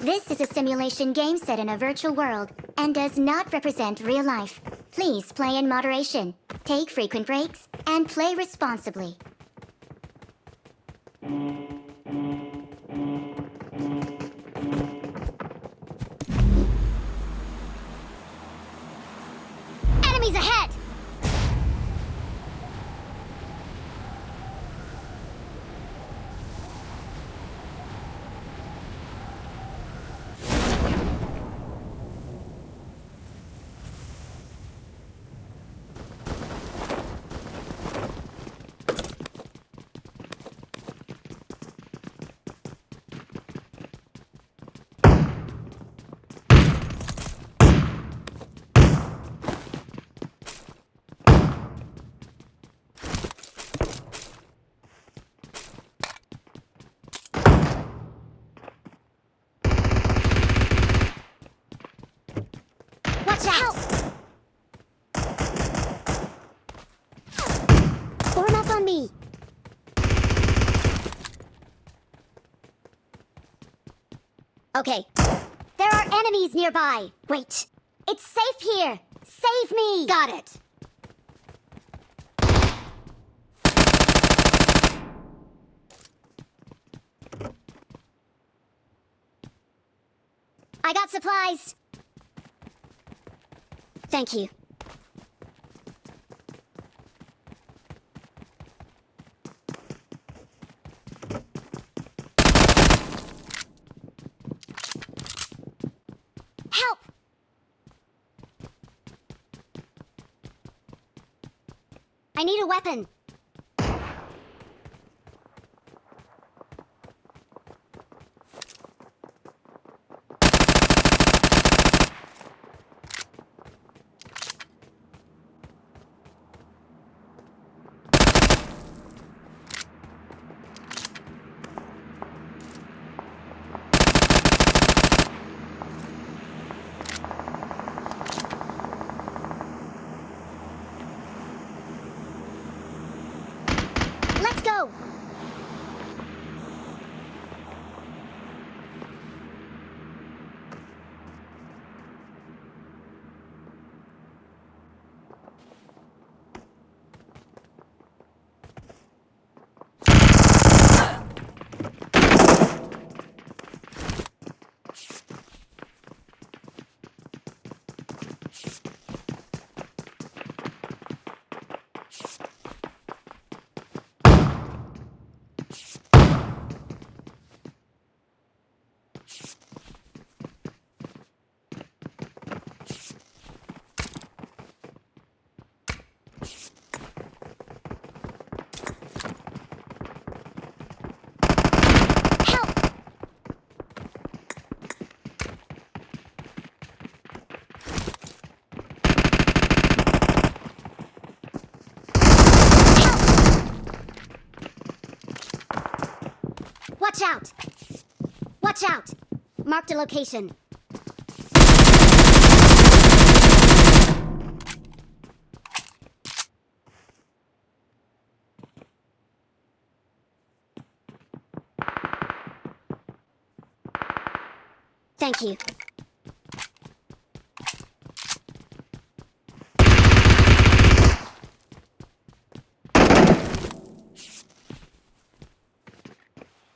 This is a simulation game set in a virtual world and does not represent real life. Please play in moderation, take frequent breaks, and play responsibly. Enemies ahead! Watch out! Form up on me! Okay. There are enemies nearby! Wait! It's safe here! Save me! Got it! I got supplies! Thank you. Help! I need a weapon. Let's go! Watch out! Watch out! Marked a location. Thank you.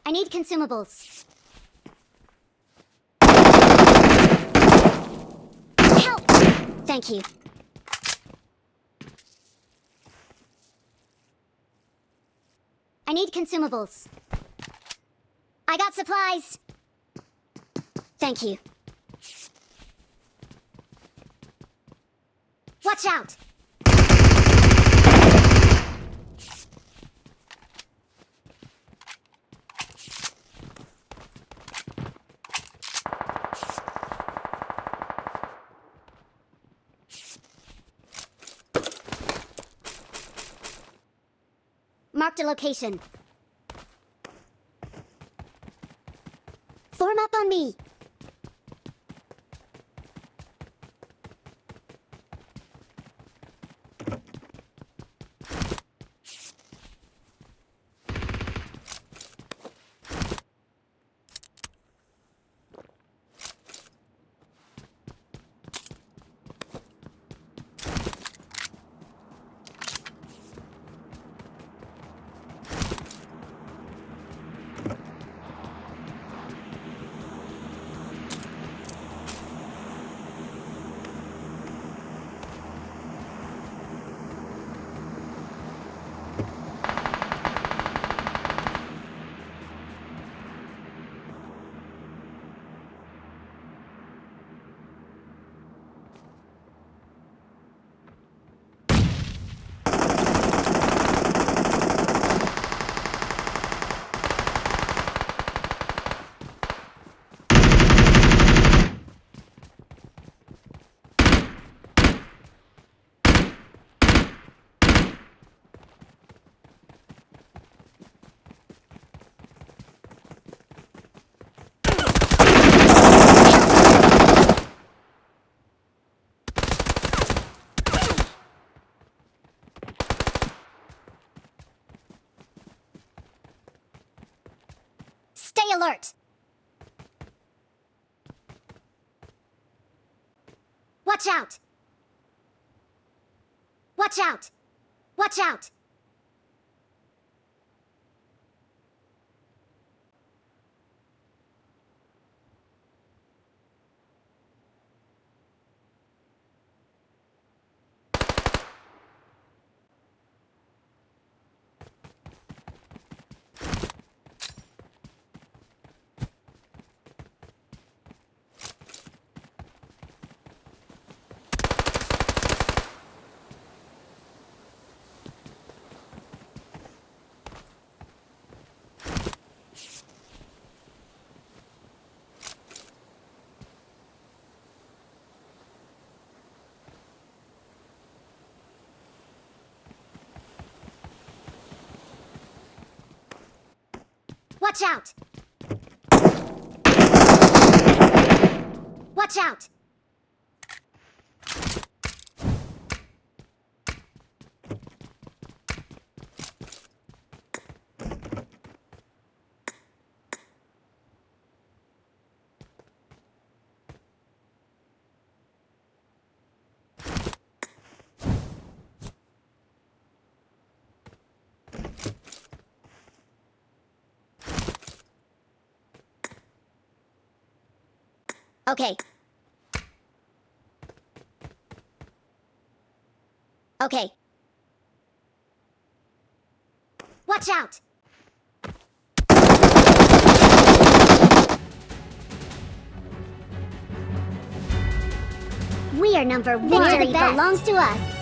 I need consumables. Help! Thank you. I need consumables. I got supplies. Thank you. Watch out! Marked a location. Form up on me. Stay alert! Watch out! Watch out! Watch out! Watch out! Watch out! Okay. Okay. Watch out! We are number one. Victory belongs to us.